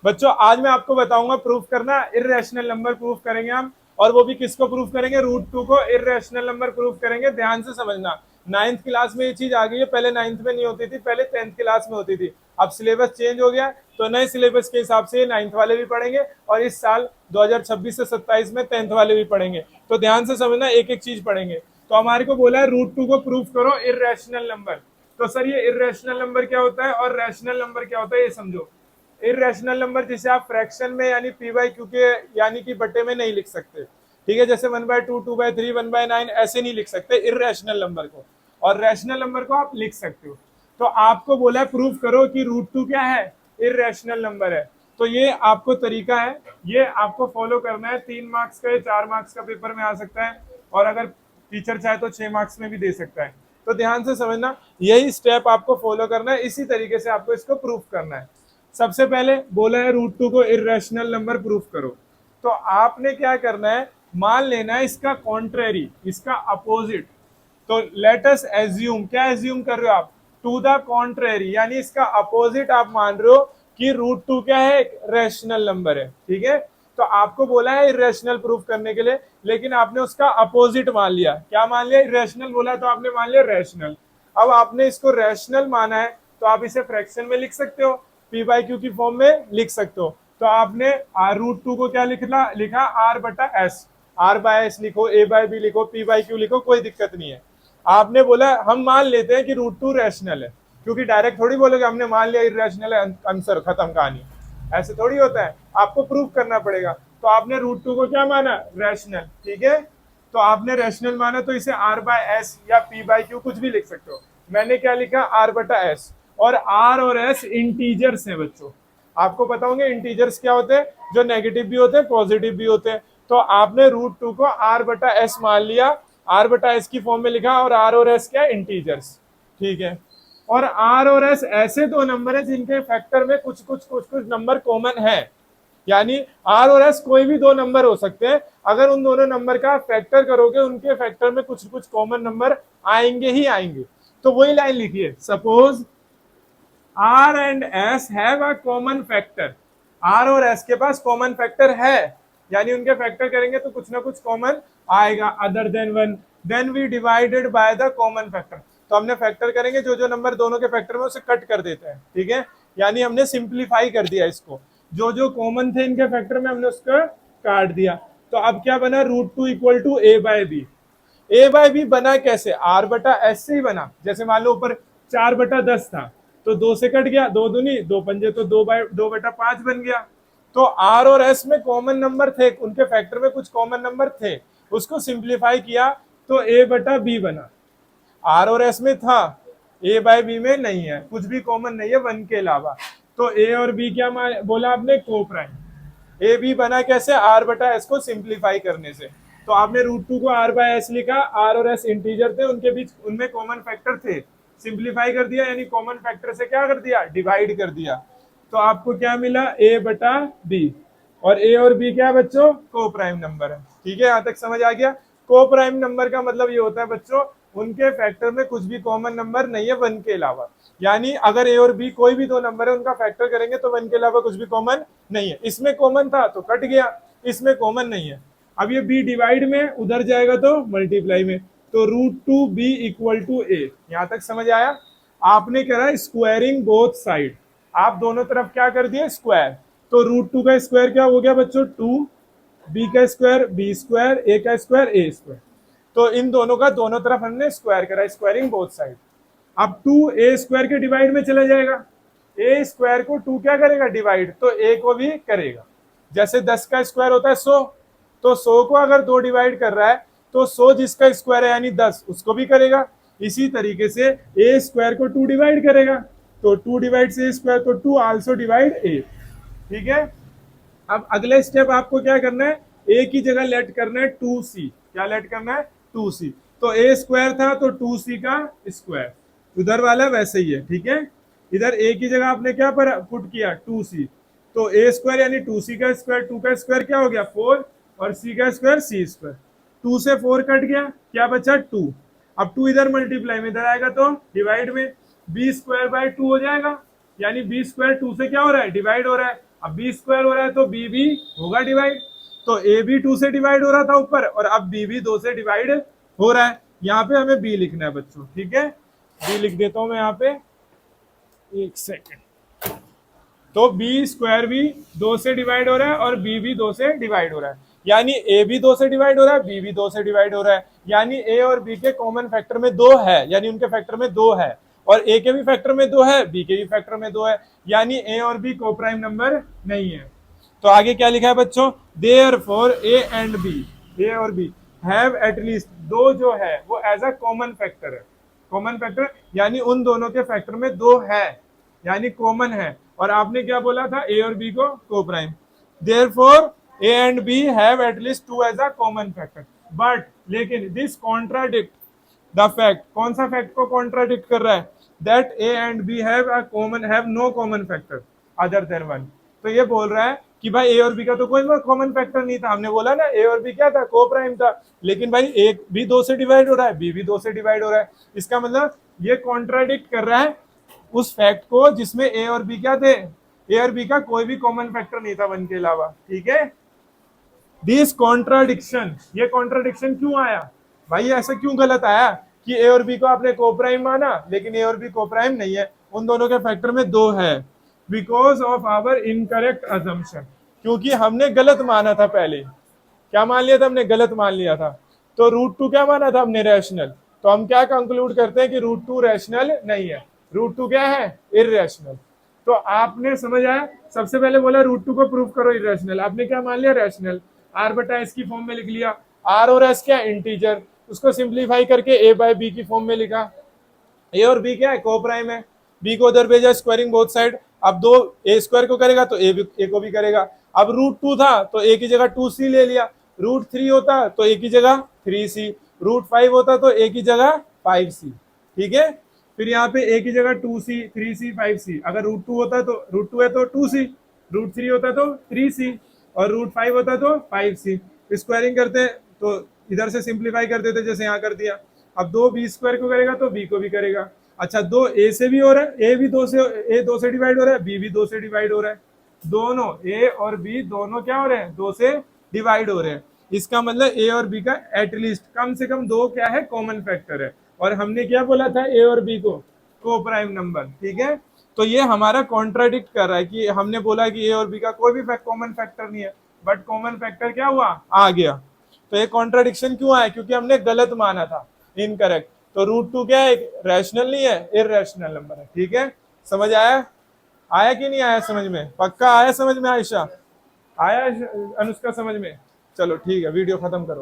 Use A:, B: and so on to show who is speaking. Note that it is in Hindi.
A: बच्चों आज मैं आपको बताऊंगा प्रूफ करना, इर्रेशनल नंबर प्रूफ करेंगे हम। और वो भी किसको प्रूफ करेंगे? √2 को इर्रेशनल नंबर प्रूफ करेंगे। ध्यान से समझना, 9th क्लास में ये चीज आ गई है, पहले 9th में नहीं होती थी, पहले 10th क्लास में होती थी। अब सिलेबस चेंज हो गया, तो नए सिलेबस के हिसाब से 9th वाले भी पढ़ेंगे, और इस साल 2026 से 27 में 10th वाले भी पढ़ेंगे। तो ध्यान से समझना, एक एक चीज पढ़ेंगे। तो हमारे को बोला है √2 को प्रूफ करो इर्रेशनल नंबर। तो सर ये इर्रेशनल नंबर क्या होता है और रैशनल नंबर क्या होता है, ये समझो। इरेशनल नंबर जिसे आप फ्रैक्शन में यानी पी बाई क्यू के यानी कि बटे में नहीं लिख सकते, ठीक है, जैसे 1/2, 2/3, 1/9 ऐसे नहीं लिख सकते इरेशनल नंबर को, और रैशनल नंबर को आप लिख सकते हो। तो आपको बोला है प्रूफ करो कि √2 क्या है? इरेशनल नंबर है। तो ये आपको तरीका है, ये आपको फॉलो करना है। 3 मार्क्स का या 4 मार्क्स का पेपर में आ सकता है, और अगर टीचर चाहे तो 6 मार्क्स में भी दे सकता है। तो ध्यान से समझना, यही स्टेप आपको फॉलो करना है, इसी तरीके से आपको इसको प्रूफ करना है। सबसे पहले बोला है √2 को इरेशनल नंबर प्रूफ करो। तो आपने क्या करना है, मान लेना है इसका कॉन्ट्रेरी, इसका अपोजिट। तो लेट अस एज्यूम, क्या एज्यूम कर रहे हो आप? टू द कॉन्ट्रेरी, यानी इसका अपोजिट आप मान रहे हो कि √2 क्या है? एक रैशनल नंबर है, ठीक है। तो आपको बोला है इरेशनल प्रूफ करने के लिए, लेकिन आपने उसका अपोजिट मान लिया। क्या मान लिया? इरेशनल बोला तो आपने मान लिया रैशनल। अब आपने इसको रैशनल माना है, तो आप इसे फ्रैक्शन में लिख सकते हो, पी बाई क्यू की फॉर्म में लिख सकते हो। तो आपने √2 को क्या लिखा? R/S। R/S लिखो, A/B लिखो, P/Q लिखो, कोई दिक्कत नहीं है। आपने बोला हम मान लेते हैं कि √2 रैशनल है, क्योंकि डायरेक्ट थोड़ी बोलोगे हमने मान लिया इरेशनल है, आंसर खत्म कहानी। ऐसे थोड़ी होता है, आपको प्रूफ करना पड़ेगा। तो आपने √2 को क्या माना? रैशनल, ठीक है। तो आपने रैशनल माना, तो इसे R/S या P/Q कुछ भी लिख सकते हो। मैंने क्या लिखा? R/S। और R और S इंटीजर्स हैं बच्चों, आपको पता होंगे इंटीजर्स क्या होते हैं, जो नेगेटिव भी होते हैं पॉजिटिव भी होते हैं। तो आपने √2 को R/S मान लिया, R/S की फॉर्म में लिखा, और R और S क्या? इंटीजर्स, ठीक है। और R और S ऐसे दो नंबर है जिनके फैक्टर में कुछ कुछ नंबर कॉमन है, यानी R और S कोई भी दो नंबर हो सकते हैं, अगर उन दोनों नंबर का फैक्टर करोगे उनके फैक्टर में कुछ कुछ कॉमन नंबर आएंगे ही आएंगे। तो वही लाइन लिखिए, suppose R and S have a common factor. R और S के पास कॉमन फैक्टर है, यानी उनके फैक्टर करेंगे तो कुछ ना कुछ कॉमन आएगा other than 1। Then we divided by the common factor. तो हमने फैक्टर करेंगे, जो जो नंबर दोनों के फैक्टर में उसे कट कर देते हैं, ठीक है। यानी हमने सिंप्लीफाई कर दिया इसको, जो जो कॉमन थे इनके फैक्टर में हमने उसका काट दिया। तो अब क्या बना? √2 इक्वल टू A/B। A/B बना कैसे? R/S से ही बना। जैसे मान लो ऊपर 4/10 था, तो 2 से कट गया, 2 दूनी 2 पंजे, तो 2/5 बन गया। तो R और S में कॉमन नंबर थे, उनके फैक्टर में कुछ कॉमन नंबर थे, उसको सिंप्लीफाई किया तो A/B बना। R और S में था, A/B में नहीं है, कुछ भी कॉमन नहीं है 1 के अलावा। तो A और B क्या बोला आपने? को प्राइम। A B बना कैसे? R/S को सिंप्लीफाई करने से। तो आपने √2 को R/S लिखा, R और S इंटीजर थे, उनके बीच उनमें कॉमन फैक्टर थे, सिंप्लीफाई कर दिया, यानी कॉमन फैक्टर से क्या कर दिया? डिवाइड कर दिया। तो आपको क्या मिला? A/B। और A और B क्या है बच्चों? को प्राइम नंबर है, ठीक है। यहां तक समझ आ गया? को प्राइम नंबर का मतलब ये होता है बच्चों, उनके फैक्टर में कुछ भी कॉमन नंबर नहीं है 1 के अलावा। यानी अगर A और B कोई भी दो नंबर है, उनका फैक्टर करेंगे तो 1 के अलावा कुछ भी कॉमन नहीं है। इसमें कॉमन था तो कट गया, इसमें कॉमन नहीं है। अब ये B डिवाइड में, उधर जाएगा तो मल्टीप्लाई में। तो √2B इक्वल टू A। यहां तक समझ आया? आपने करा स्क्वायरिंग बोथ साइड, आप दोनों तरफ क्या कर दिए? स्क्वायर। तो √2 का स्क्वायर क्या हो गया बच्चों? 2, B का स्क्वायर B², A का स्क्वायर A²। तो इन दोनों का दोनों तरफ हमने स्क्वायर करा, स्क्वायरिंग बोथ साइड। अब 2A² के डिवाइड में चला जाएगा, A² को 2 क्या करेगा? डिवाइड, तो A को भी करेगा। जैसे 10 का स्क्वायर होता है 100, तो 100 को अगर 2 डिवाइड कर रहा है तो 100 जिसका स्क्वायर है यानी 10, उसको भी करेगा। इसी तरीके से A² को 2 डिवाइड करेगा, तो 2 डिवाइड से A², तो 2 आल्सो डिवाइड A, ठीक है। अब अगले स्टेप आपको क्या करना है? A की जगह लेट करना है 2C। क्या लेट करना है? 2C। तो A² था तो 2C का स्क्वायर, उधर वाला वैसे ही है, ठीक है। इधर A की जगह आपने क्या पुट किया? 2C। तो A² यानी 2C का स्क्वायर, 2 का स्क्वायर क्या हो गया? 4, और C का स्क्वायर C²। 2 से 4 कट गया, क्या बचा? 2। अब 2 इधर मल्टीप्लाई में, इधर आएगा तो डिवाइड में, B² बाय 2 हो जाएगा, यानी B² 2 से क्या हो रहा है? डिवाइड हो रहा है। अब बी स्क्वायर हो रहा है तो बी भी होगा डिवाइड, तो ए भी 2 से डिवाइड हो रहा था ऊपर, और अब बी भी 2 से डिवाइड हो रहा है। यहाँ पे हमें बी लिखना है बच्चों, ठीक है, बी लिख देता हूं मैं यहाँ पे, एक सेकेंड। तो बी स्क्वायर भी 2 से डिवाइड हो रहा है और बी भी 2 से डिवाइड हो रहा है, यानी ए भी 2 से डिवाइड हो रहा है, बी भी 2 से डिवाइड हो रहा है, यानी ए और बी के कॉमन फैक्टर में 2 है, यानी उनके फैक्टर में 2 है, और ए के भी फैक्टर में 2 है, बी के भी फैक्टर में 2 है, यानी ए और बी को प्राइम नंबर नहीं है। तो आगे क्या लिखा है बच्चों, देयरफॉर ए एंड बी, ए और बी हैव एटलीस्ट, दो जो है वो एज अ कॉमन फैक्टर है, कॉमन फैक्टर यानी उन दोनों के फैक्टर में 2 है, यानी कॉमन है, और आपने क्या बोला था, ए और बी को coprime, therefore A and B have at least 2 as a common factor, but लेकिन दिस कॉन्ट्राडिक्ट द फैक्ट, कौन सा फैक्ट को कॉन्ट्राडिक्ट कर रहा है, that A and B have a common, have no common factor other than 1। तो ये बोल रहा है कि भाई ए और बी का तो कोई कॉमन फैक्टर नहीं था, हमने बोला ना ए और बी क्या था, को प्राइम था, लेकिन भाई ए भी 2 से डिवाइड हो रहा है, बी भी 2 से डिवाइड हो रहा है, इसका मतलब ये कॉन्ट्राडिक्ट कर रहा है उस फैक्ट को जिसमें ए और बी क्या थे, ए और बी का कोई भी कॉमन फैक्टर नहीं था 1 के अलावा, ठीक है। दिस कॉन्ट्राडिक्शन, ये कॉन्ट्राडिक्शन क्यों आया भाई, ऐसा क्यों गलत आया कि ए और बी को आपने को प्राइम माना लेकिन ए और बी को प्राइम नहीं है, उन दोनों के फैक्टर में 2 है, because of our incorrect assumption, क्योंकि हमने गलत माना था पहले, क्या मान लिया था हमने, गलत मान लिया था, तो √2 क्या माना था हमने, रैशनल, तो हम क्या कंक्लूड करते हैं कि √2 रैशनल नहीं है, √2 क्या है, इररेशनल। तो आपने समझ आया, सबसे पहले बोला √2 को प्रूव करो इररेशनल, आपने क्या मान लिया, रैशनल, आर बटा एस की फॉर्म में लिख लिया, आर और एस क्या इंटीजर, उसको सिंप्लीफाई करके ए बाय बी की फॉर्म में लिखा, ए और बी क्या है, को प्राइम है, बी को उधर भेजा स्क्वायरिंग बोथ साइड, अब 2 ए स्क्वायर को करेगा तो ए को भी करेगा, अब √2 था तो ए की जगह 2c ले लिया, √3 होता तो ए की जगह 3c, √5 होता तो ए की जगह 5c, ठीक है। फिर यहाँ पे ए की जगह 2c 3c 5c, अगर √2 होता तो √2 है तो 2c, √3 होता तो 3c, और √5 होता तो 5c, स्क्वायरिंग करते हैं तो इधर से सिंप्लीफाई कर देते जैसे यहाँ कर दिया, अब 2 बी स्क्वायर को करेगा तो बी को भी करेगा, अच्छा 2 ए से भी हो रहा है, ए भी 2 से, ए 2 से डिवाइड हो रहा है, बी भी 2 से डिवाइड हो रहा है, दोनों ए और बी दोनों क्या हो रहे हैं, 2 से डिवाइड हो रहे हैं, इसका मतलब ए और बी का एटलीस्ट कम से कम 2 क्या है, कॉमन फैक्टर है, और हमने क्या बोला था ए और बी को प्राइम नंबर, ठीक है। तो ये हमारा कॉन्ट्राडिक्ट कर रहा है कि हमने बोला कि ए और बी का कोई भी कॉमन फैक्टर नहीं है, बट कॉमन फैक्टर क्या हुआ, आ गया। तो ये कॉन्ट्राडिक्शन क्यों आया, क्योंकि हमने गलत माना था, इनकरेक्ट, तो √2 क्या है, रैशनल नहीं है, इररेशनल नंबर है, ठीक है। समझ आया, आया कि नहीं आया समझ में, पक्का आया समझ में, आयशा आया, अनुष्का समझ में, चलो ठीक है, वीडियो खत्म करो।